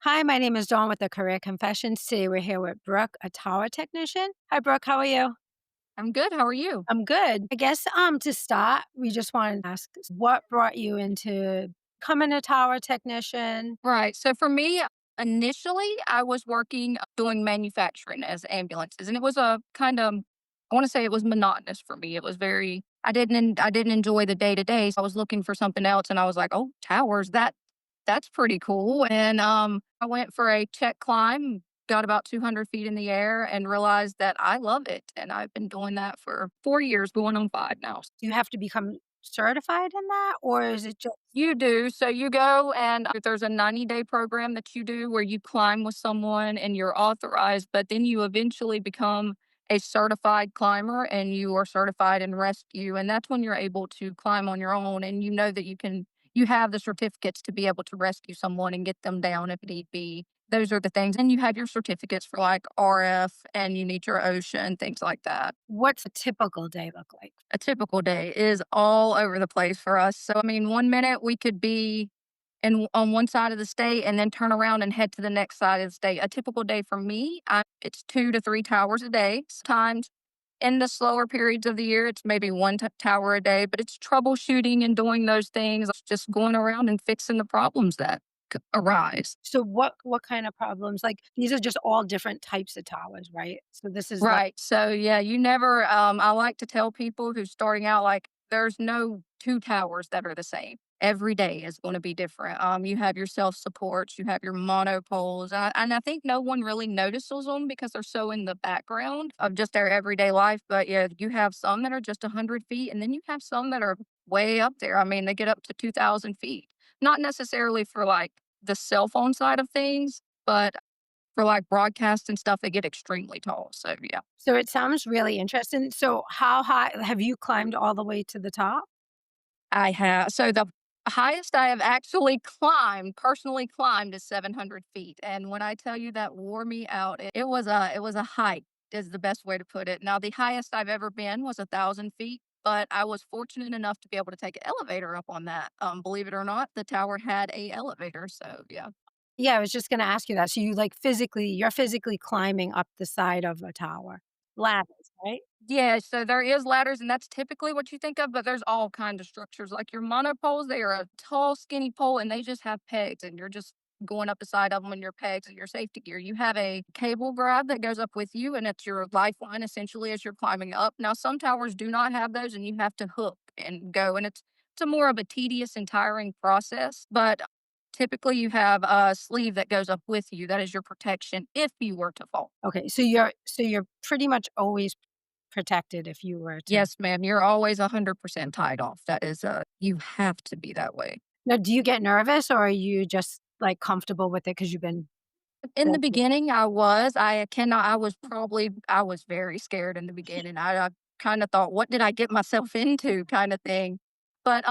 Hi, my name is Dawn with the Career Confessions. Today we're here with Brooke, a tower technician. Hi, Brooke. How are you? I'm good. How are you? I'm good. I guess to start, we just wanted to ask what brought you into becoming a tower technician? Right. So for me, initially, I was working doing manufacturing as ambulances, and it was a kind of, I want to say it was monotonous for me. It was very, I didn't enjoy the day to day. So I was looking for something else, and I was like, oh, towers, that's pretty cool. And I went for a check climb, got about 200 feet in the air, and realized that I love it. And I've been doing that for 4 years, going on 5 now. Do you have to become certified in that, or is it just You do. So you go and there's a 90-day program that you do where you climb with someone and you're authorized, but then you eventually become a certified climber and you are certified in rescue. And that's when you're able to climb on your own and you know that you have the certificates to be able to rescue someone and get them down if need be. Those are the things. And you have your certificates for like RF and you need your OSHA and things like that. what's a typical day look like? A typical day is all over the place for us. So, I mean, one minute we could be on one side of the state and then turn around and head to the next side of the state. A typical day for me, it's 2 to 3 towers a day. Sometimes in the slower periods of the year, it's maybe one tower a day, but it's troubleshooting and doing those things, just going around and fixing the problems that arise. So what kind of problems? Like these are just all different types of towers, right? So this is like Right. So yeah, you never I like to tell people who's starting out like there's no two towers that are the same. Every day is going to be different. You have your self supports, you have your monopoles, and I think no one really notices them because they're so in the background of just their everyday life. But yeah, you have some that are just 100 feet, and then you have some that are way up there. I mean, they get up to 2,000 feet. Not necessarily for like the cell phone side of things, but for, like, broadcast and stuff, they get extremely tall, so, yeah. so it sounds really interesting. So how high have you climbed all the way to the top? I have so the highest I have actually climbed, personally climbed, is 700 feet, and when I tell you that wore me out, it was a hike is the best way to put it. Now the highest I've ever been was 1,000 feet, but I was fortunate enough to be able to take an elevator up on that. Believe it or not, the tower had a elevator, so, yeah. Yeah, I was just gonna ask you that. So you like you're physically climbing up the side of a tower. Ladders, right? Yeah, so there is ladders, and that's typically what you think of, but there's all kind of structures. Like your monopoles, they are a tall, skinny pole, and they just have pegs, and you're just going up the side of them in your pegs and your safety gear. You have a cable grab that goes up with you, and it's your lifeline essentially as you're climbing up. Now, some towers do not have those, and you have to hook and go, and it's a more of a tedious and tiring process, but typically you have a sleeve that goes up with you. That is your protection if you were to fall. Okay, so you're pretty much always protected if you were to Yes, ma'am, you're always 100% tied off. That is, you have to be that way. Now, do you get nervous or are you just, like, comfortable with it because 'cause you've been In there the for beginning, I was very scared in the beginning. I kinda thought, "What did I get myself into?" kinda thing. But,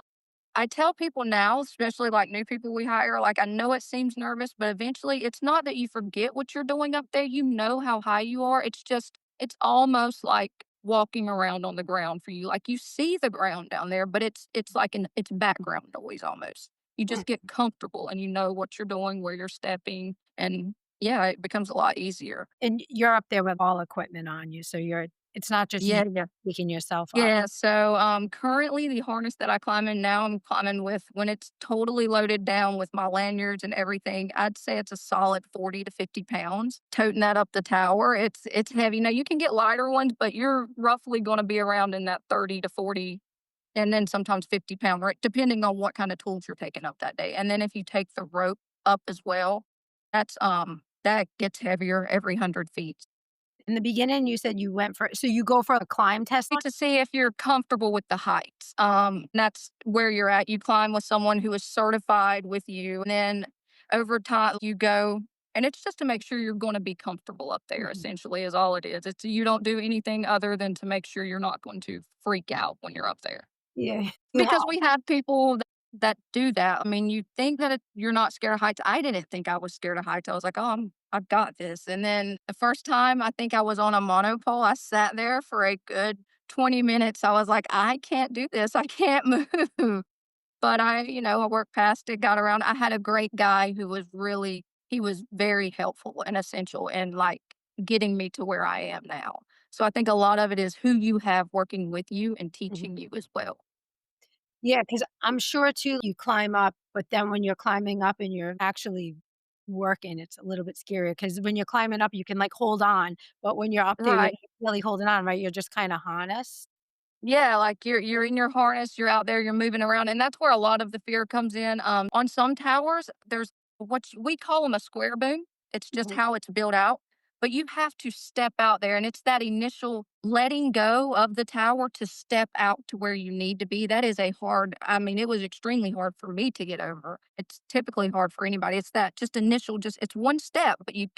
I tell people now, especially, like, new people we hire, like, I know it seems nervous, but eventually it's not that you forget what you're doing up there, you know how high you are, it's just it's almost like walking around on the ground for you, like, you see the ground down there, but it's like it's background noise almost. You Mm, just get comfortable and you know what you're doing, where you're stepping, and yeah, it becomes a lot easier. and you're up there with all equipment on you, so it's not just you Yeah, yeah. picking yourself up. Yeah, so, currently, the harness that I climb in now, I'm climbing with when it's totally loaded down with my lanyards and everything, I'd say it's a solid 40 to 50 pounds toting that up the tower. It's heavy. Now, you can get lighter ones, but you're roughly gonna be around in that 30 to 40 and then sometimes 50-pound rate, depending on what kinda tools you're taking up that day, and then if you take the rope up as well, that gets heavier every 100 feet. In the beginning, you said you went for so you go for a climb test on To see if you're comfortable with the heights. That's where you're at. You climb with someone who is certified with you. And then over time you go and it's just to make sure you're going to be comfortable up there Mhm. essentially is all it is. It's you don't do anything other than to make sure you're not going to freak out when you're up there. Yeah. You Because have we have people that do that. I mean, you think that you're not scared of heights. I didn't think I was scared of heights. I was like, "Oh, I've got this." And then the first time I think I was on a monopole, I sat there for a good 20 minutes. I was like, "I can't do this. I can't move." But I worked past it, got around. I had a great guy who was really He was very helpful and essential in, like, getting me to where I am now. So I think a lot of it is who you have working with you and Mhm. teaching you as well. Yeah, because 'cause I'm sure too you climb up, but then when you're climbing up and you're actually working, it's a little bit scarier because when you're climbing up, you can, like, hold on, but when you're up there, you're Right. not really holding on, right? You're just kinda harnessed. Yeah, like you're in your harness, you're out there, you're moving around, and that's where a lot of the fear comes in. On some towers, there's we call them a square boom. It's just Mhm. how it's built out. But you have to step out there, and it's that initial letting go of the tower to step out to where you need to be. That is a hard. I mean, it was extremely hard for me to get over. It's typically hard for anybody. It's that just initial, just it's one step, but you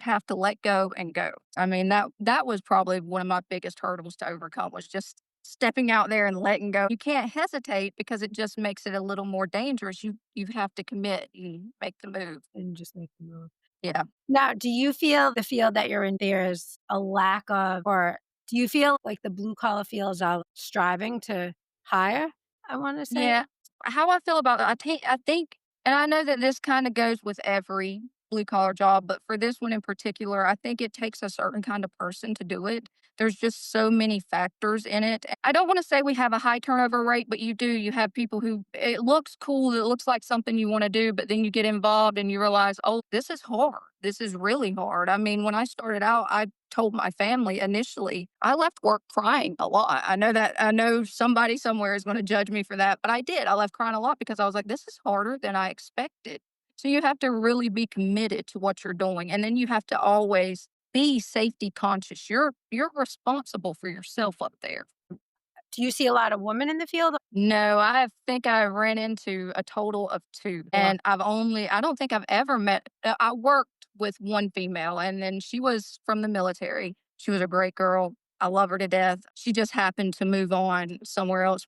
have to let go and go. I mean, that was probably one of my biggest hurdles to overcome was just stepping out there and letting go. You can't hesitate because it just makes it a little more dangerous. You have to commit and make the move. And just make the move. Yeah. Now, do you feel the field that you're in, there's a lack of or do you feel like the blue collar fields are striving to hire, I wanna say? Yeah. How I feel about it, I think and I know that this kinda goes with every blue collar job, but for this one in particular, I think it takes a certain kind of person to do it. There's just so many factors in it. I don't wanna say we have a high turnover rate, but you do. You have people who it looks cool, it looks like something you wanna do, but then you get involved and you realize, "Oh, this is hard. This is really hard." I mean, when I started out, I told my family initially, I left work crying a lot. I know somebody somewhere is going to judge me for that, but I did. I left crying a lot because I was like, this is harder than I expected. So you have to really be committed to what you're doing. And then you have to always be safety conscious. You're responsible for yourself up there. Do you see a lot of women in the field? No, think I ran into a total of 2, Or and I don't think I've ever met I worked with one female, and then she was from the military. She was a great girl. I love her to death. She just happened to move on somewhere else.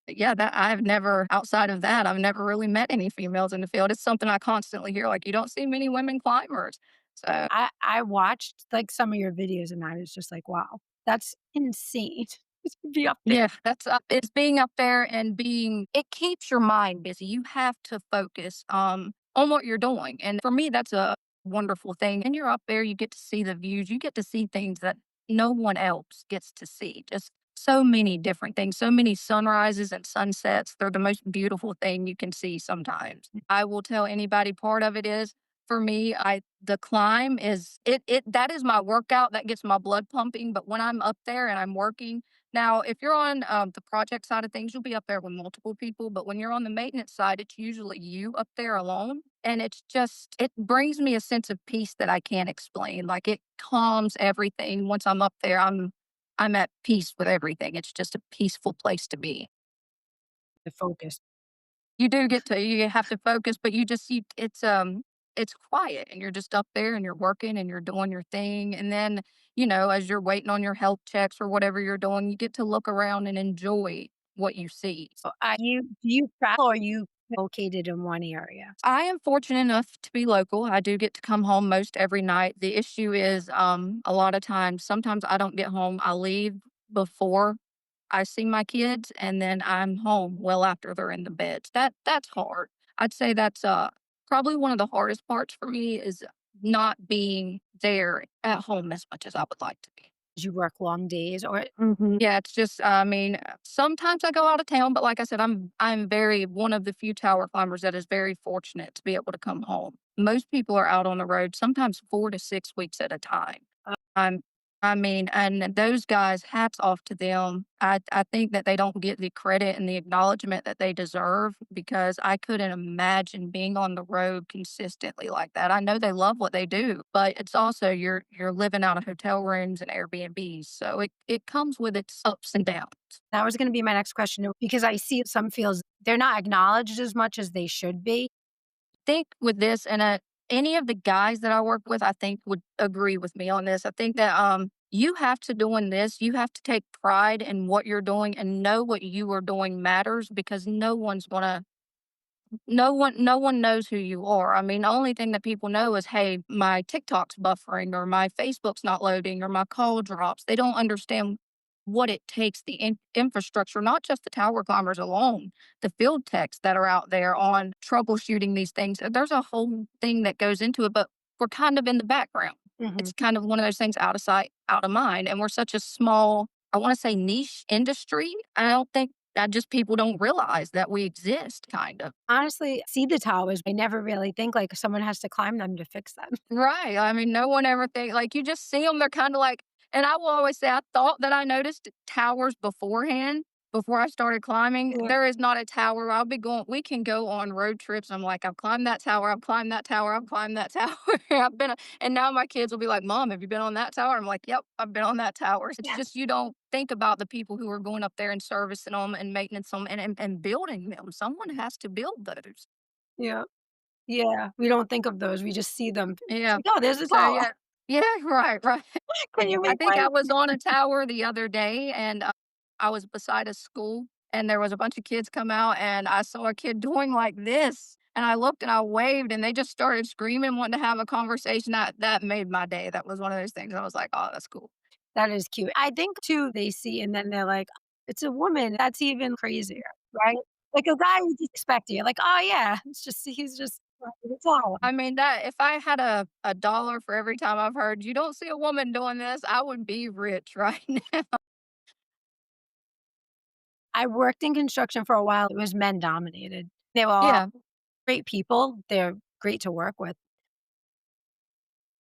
But yeah, that I've never outside of that, I've never really met any females in the field. It's something I constantly hear, like, "You don't see many women climbers." So I watched, like, some of your videos and I was just like, "Wow, that's insane just to be up there." yeah, that's it's being up there and being it keeps your mind busy. You have to focus on what you're doing. And for me, that's a wonderful thing. And you're up there, you get to see the views, you get to see things that no one else gets to see. Just so many different things, so many sunrises and sunsets. They're the most beautiful thing you can see sometimes. I will tell anybody part of it is for me, I the climb is it that is my workout that gets my blood pumping. But when I'm up there and I'm working, now, if you're on the project side of things, you'll be up there with multiple people. But when you're on the maintenance side, it's usually you up there alone. And it brings me a sense of peace that I can't explain. Like it calms everything. Once I'm up there, I'm at peace with everything. It's just a peaceful place to be. The focus. You have to focus, but it's quiet and you're just up there and you're working and you're doing your thing. And then, as you're waiting on your health checks or whatever you're doing, you get to look around and enjoy what you see. So, do you travel or are you located in one area? I am fortunate enough to be local. I do get to come home most every night. The issue is a lot of times, sometimes I don't get home. I leave before I see my kids, and then I'm home well after they're in the beds. That's hard. I'd say that's probably one of the hardest parts for me is not being there at home as much as I would like to be. Do you work long days or Yeah, it's just I mean, sometimes I go out of town, but like I said, I'm very one of the few tower climbers that is very fortunate to be able to come home. Most people are out on the road sometimes 4 to 6 weeks at a time. I'm I mean, and those guys, hats off to them. I think that they don't get the credit and the acknowledgement that they deserve because I couldn't imagine being on the road consistently like that. I know they love what they do, but it's also you're living out of hotel rooms and Airbnbs. So it comes with its ups and downs. that was gonna be my next question because I see some fields, they're not acknowledged as much as they should be. Think with this and any of the guys that I work with, I think would agree with me on this. I think that you have to doing this, you have to take pride in what you're doing and know what you are doing matters because no one knows who you are. I mean, the only thing that people know is, hey, my TikTok's buffering or my Facebook's not loading or my call drops. They don't understand what it takes, the infrastructure, not just the tower climbers alone, the field techs that are out there on troubleshooting these things. There's a whole thing that goes into it, but we're kind of in the background. Mhm. It's kind of one of those things out of sight, out of mind. And we're such a small, I want to say niche industry. I don't think that just people don't realize that we exist, kind of. Honestly, see the towers, I never really think, like, someone has to climb them to fix them. Right. I mean, no one ever think like you just see them. They're kind of like, and I will always say, I thought that I noticed towers beforehand before I started climbing. Yeah. There is not a tower. I'll be going, we can go on road trips. I'm like, I've climbed that tower. I've climbed that tower. I've climbed that tower. I've been, and now my kids will be like, Mom, have you been on that tower? I'm like, Yep, I've been on that tower. It's Yeah. just, you don't think about the people who are going up there and servicing them and maintenance them and building them. Someone has to build those. Yeah. Yeah, we don't think of those, we just see them. It's Yeah. like, "Oh, there's a So, tower. yeah. Yeah, right, right. Can you I make think one?" I was on a tower the other day and, I was beside a school and there was a bunch of kids come out and I saw a kid doing like this and I looked and I waved and they just started screaming, wanting to have a conversation. That made my day. That was one of those things I was like, "Oh, that's cool." That is cute. I think too, they see and then they're like, "It's a woman." That's even crazier, right? Like a guy would just expect you, like, "Oh, yeah, it's just he's just a tower." I mean, that if I had a dollar for every time I've heard, "You don't see a woman doing this," I would be rich right now. I worked in construction for a while, it was men dominated. They were all Yeah. great people, they're great to work with.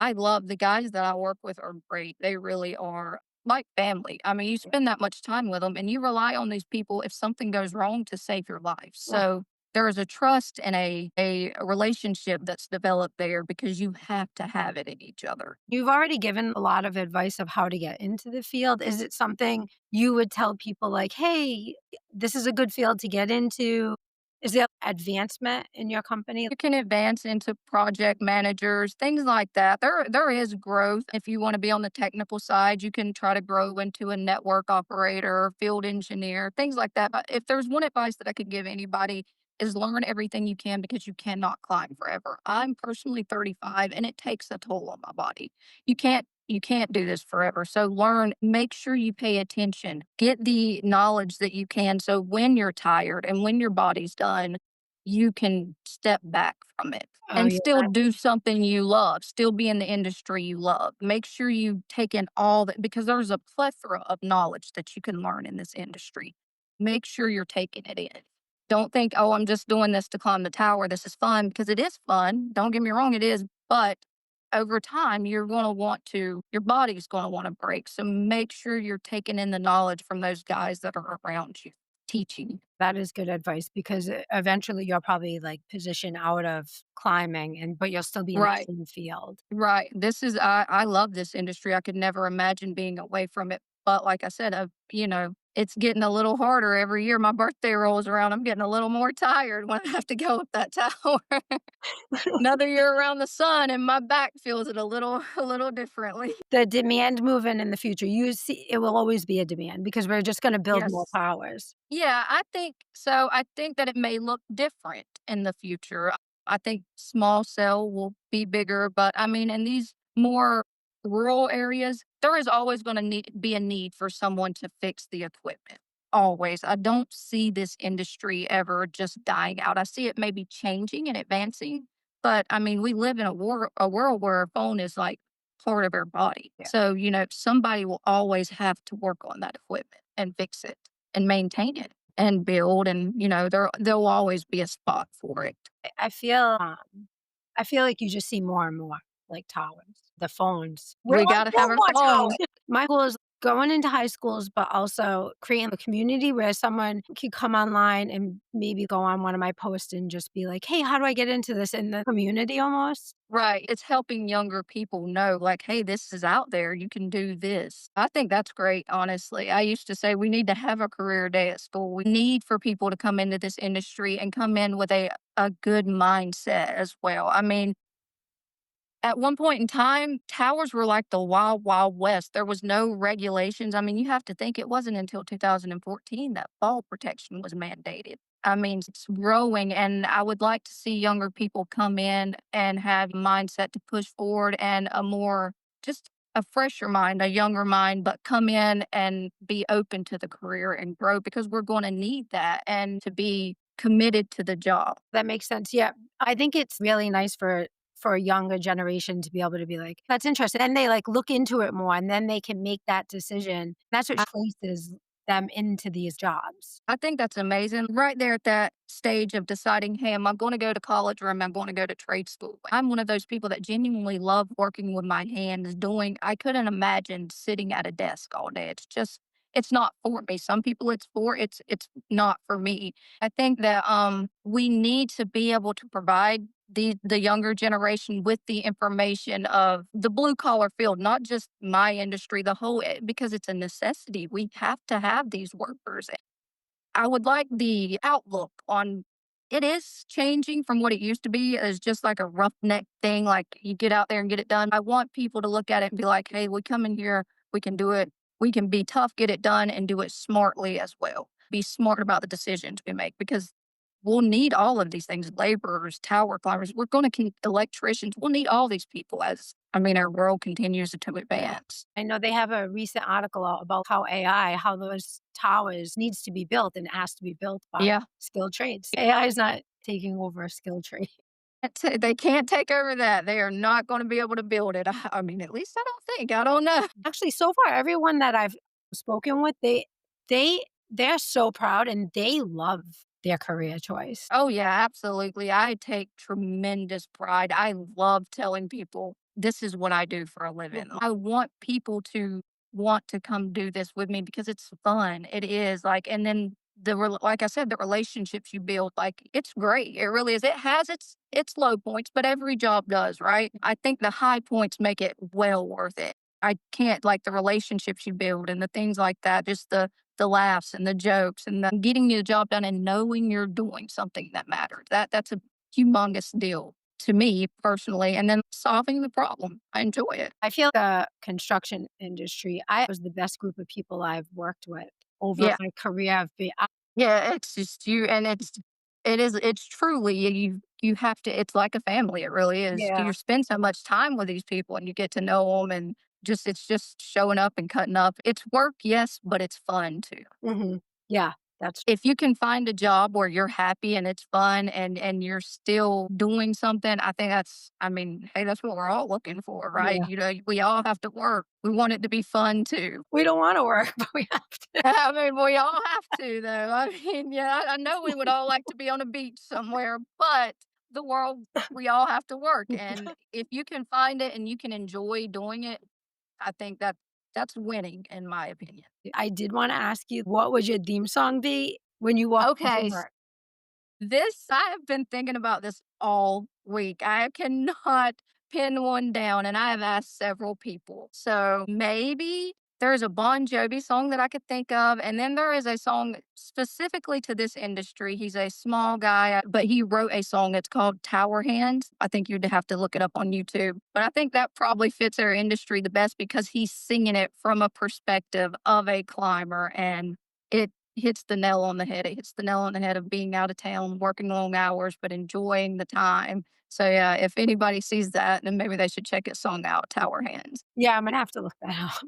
I love the guys that I work with are great. They really are like family. I mean, you spend that much time with them and you rely on these people if something goes wrong to save your life. Yeah. So there is a trust and a relationship that's developed there because you have to have it in each other. You've already given a lot of advice of how to get into the field. Is it something you would tell people like, "Hey, this is a good field to get into?" Is there advancement in your company? You can advance into project managers, things like that. There is growth. If you want to be on the technical side, you can try to grow into a network operator, field engineer, things like that. But if there's one advice that I could give anybody is learn everything you can because you cannot climb forever. I'm personally 35 and it takes a toll on my body. You can't do this forever. So learn, make sure you pay attention. Get the knowledge that you can so when you're tired and when your body's done, you can step back from it Oh, and yeah. still do something you love, still be in the industry you love. Make sure you take in all that because there's a plethora of knowledge that you can learn in this industry. Make sure you're taking it in. Don't think, oh, I'm just doing this to climb the tower. This is fun because it is fun. Don't get me wrong, it is. But over time, you're going to want to, your body's going to want to break. So make sure you're taking in the knowledge from those guys that are around you, teaching you. That is good advice because eventually you'll probably like position out of climbing but you'll still be in Right. the same field. Right. This is I love this industry. I could never imagine being away from it. But like I said, it's getting a little harder every year. My birthday rolls around. I'm getting a little more tired when I have to go up that tower. Another year around the sun and my back feels it a little a little differently. The demand moving in the future, you see it will always be a demand because we're just gonna build more Yes. towers. Yeah, I think so. I think that it may look different in the future. I think small cell will be bigger, but I mean, in these more rural areas, there is always going to be a need for someone to fix the equipment. Always. I don't see this industry ever just dying out. I see it maybe changing and advancing, but I mean, we live in a world where a phone is like part of our body. Yeah. So, somebody will always have to work on that equipment and fix it and maintain it and build and, there'll always be a spot for it. I feel like you just see more and more, like, towers, the phones. We're We like, gotta "Build have our more phones. towers." My goal is going into high schools, but also creating a community where someone could come online and maybe go on one of my posts and just be like, "Hey, how do I get into this?" In the community almost. Right. It's helping younger people know, like, hey, this is out there. You can do this. I think that's great, honestly. I used to say we need to have a career day at school. We need for people to come into this industry and come in with a good mindset as well. I mean, at one point in time, towers were like the wild, wild west. There was no regulations. I mean, you have to think it wasn't until 2014 that fall protection was mandated. I mean, it's growing, and I would like to see younger people come in and have a mindset to push forward and a more just a fresher mind, a younger mind, but come in and be open to the career and grow because we're going to need that and to be committed to the job. That makes sense. Yeah. I think it's really nice for a younger generation to be able to be like, "That's interesting." And they, like, look into it more, and then they can make that decision. That's what places them into these jobs. I think that's amazing. Right there at that stage of deciding, hey, am I going to go to college or am I going to go to trade school? I'm one of those people that genuinely love working with my hands, doing, I couldn't imagine sitting at a desk all day. It's just, it's not for me. Some people it's for, it's not for me. I think that we need to be able to provide the younger generation with the information of the blue collar field, not just my industry, the whole because it's a necessity. We have to have these workers. I would like the outlook on it is changing from what it used to be as just like a roughneck thing, like you get out there and get it done. I want people to look at it and be like, hey, we come in here, we can do it, we can be tough, get it done, and do it smartly as well. Be smart about the decisions we make because we'll need all of these things laborers, tower climbers. We're going to electricians. We'll need all these people as, I mean, our world continues to Yeah. advance. I know they have a recent article out about how AI, how those towers needs to be built, and it has to be built by Yeah. skilled trades. AI is not taking over a skilled trade. They can't take over that. They are not gonna be able to build it. I mean, at least I don't think. I don't know. Actually, so far, everyone that I've spoken with, they they're so proud and they love their career choice. Oh, yeah, absolutely. I take tremendous pride. I love telling people, "This is what I do for a living." Mhm. I want people to want to come do this with me because it's fun. It is, like and then like I said, the relationships you build, like, it's great. It really is. It has its low points, but every job does, right? I think the high points make it well worth it. I can't like, the relationships you build and the things like that, just the laughs and the jokes and the getting the job done and knowing you're doing something that matters. That's a humongous deal to me personally. And then solving the problem. I enjoy it. I feel the construction industry, I was the best group of people I've worked with over Yeah. my career. I've been I Yeah. It's just you and it's truly you have to it's like a family. It really is. yeah. You spend so much time with these people and you get to know them and just it's just showing up and cutting up. It's work, yes, but it's fun too. Mhm. Yeah, that's If you can find a job where you're happy and it's fun and you're still doing something, I think that's I mean, hey, that's what we're all looking for, right? yeah. You know, we all have to work. We want it to be fun too. We don't wanna work, but we have to. I mean, we all have to though. I mean, yeah, I know we would all like to be on a beach somewhere, but the world we all have to work. And if you can find it and you can enjoy doing it, I think that's winning in my opinion. I did wanna ask you, what would your theme song be when you walk into Okay, work? this I have been thinking about this all week. I cannot pin one down, and I have asked several people. So maybe there's a Bon Jovi song that I could think of, and then there is a song specifically to this industry. He's a small guy, but he wrote a song. It's called Tower Hands. I think you'd have to look it up on YouTube, but I think that probably fits our industry the best because he's singing it from a perspective of a climber, and it hits the nail on the head. It hits the nail on the head of being out of town, working long hours, but enjoying the time. So yeah, if anybody sees that, then maybe they should check his song out, Tower Hands. Yeah, I'm gonna have to look that up.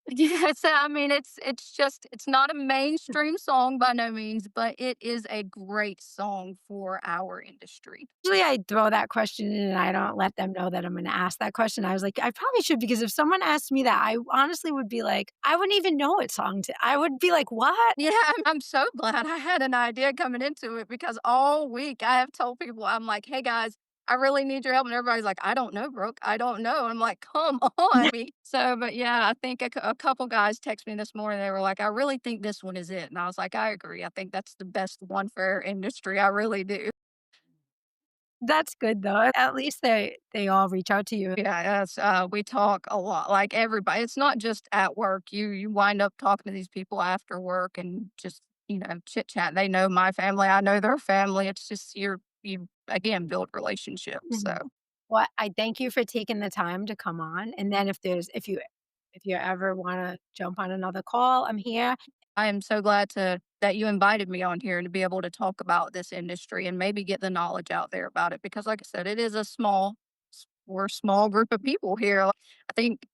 Yes, I mean it's just it's not a mainstream song by no means, but it is a great song for our industry. Usually, I throw that question in and I don't let them know that I'm gonna ask that question. I was like, I probably should because if someone asked me that, I honestly would be like, I wouldn't even know what song to I would be like, "What?" Yeah, I'm so glad I had an idea coming into it because all week I have told people, I'm like, hey guys, I really need your help. And everybody's like, I don't know, Brooke. I don't know. And I'm like, come on. So, but yeah, I think a couple guys texted me this morning. They were like, I really think this one is it. And I was like, I agree. I think that's the best one for our industry. I really do. That's good though. At least they all reach out to you. Yeah, yes, we talk a lot, like everybody. It's not just at work. You wind up talking to these people after work and just chit chat. They know my family. I know their family. It's just you again build relationships. So Mhm. Well, I thank you for taking the time to come on, and then if you ever wanna jump on another call, I'm here. I am so glad to that you invited me on here to be able to talk about this industry and maybe get the knowledge out there about it because, like I said, it is we're a small group of people here. I think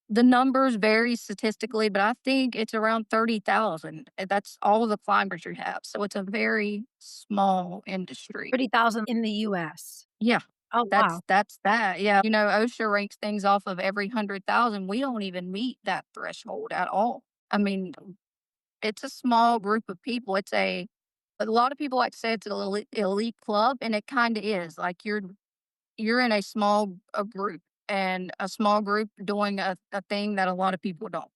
The numbers vary statistically, but I think it's around 30,000. That's all the climbers you have. So it's a very small industry. 30,000 in the US. Yeah. Oh, wow. That's that. Yeah. OSHA ranks things off of every 100,000. We don't even meet that threshold at all. I mean, it's a small group of people. A lot of people like to say it's an elite club, and it kind of is. Like you're in a small group, and a small group doing a thing that a lot of people don't.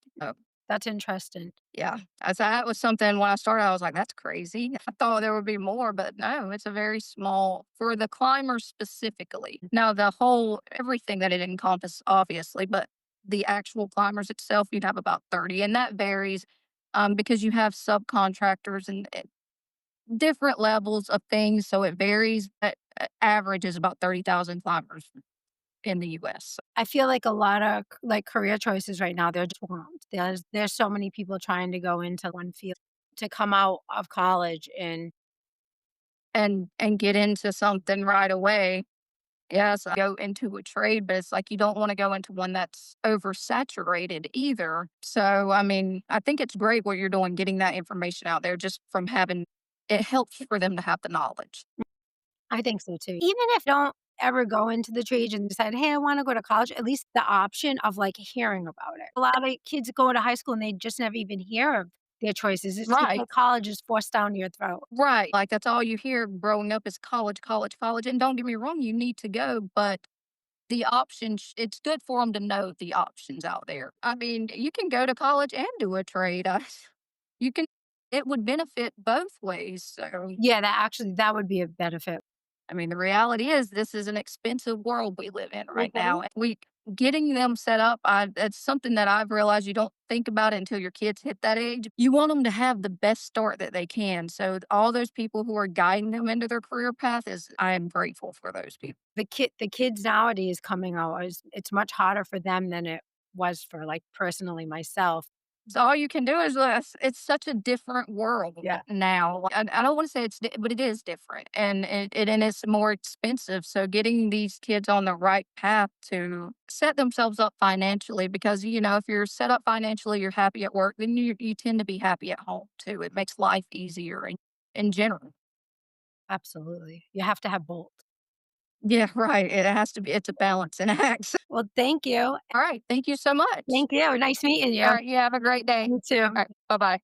That's interesting. Yeah. That was something when I started, I was like, that's crazy. I thought there would be more, but no, it's a very small for the climbers specifically. Now, the whole everything that it encompasses, obviously, but the actual climbers itself, you'd have about 30, and that varies because you have subcontractors and different levels of things. So it varies. But average is about 30,000 climbers in the US. I feel like a lot of, like, career choices right now, they're just swamped. There's so many people trying to go into one field to come out of college and And get into something right away. Yes, go into a trade, but it's like you don't wanna go into one that's oversaturated either. So, I mean, I think it's great what you're doing, getting that information out there just from having it helps for them to have the knowledge. I think so too. Even if you don't ever go into the trade and decide, "Hey, I wanna go to college," at least the option of, like, hearing about it. A lot of kids go to high school and they just never even hear of their choices. It's just Right, like college is forced down your throat. right. Like, that's all you hear growing up is college, college, college, and don't get me wrong, you need to go, but the options it's good for them to know the options out there. I mean, you can go to college and do a trade. You can it would benefit both ways, so Yeah, that would be a benefit. I mean, the reality is this is an expensive world we live in right now. Mhm. And we getting them set up, that's something that I've realized you don't think about it until your kids hit that age. You want them to have the best start that they can. So all those people who are guiding them into their career path is I am grateful for those people. The kids nowadays coming out is it's much harder for them than it was for, like, personally myself. So all you can do is it's such a different world Yeah. now. I don't want to say but it is different, and it's more expensive. So getting these kids on the right path to set themselves up financially, because if you're set up financially, you're happy at work, then you tend to be happy at home too. It makes life easier in general. Absolutely. You have to have both. Yeah, right. It has to be. It's a balance and act. Well, thank you. All right. Thank you so much. Thank you. Nice meeting All you. right. You have a great day. You too. All right. Bye bye.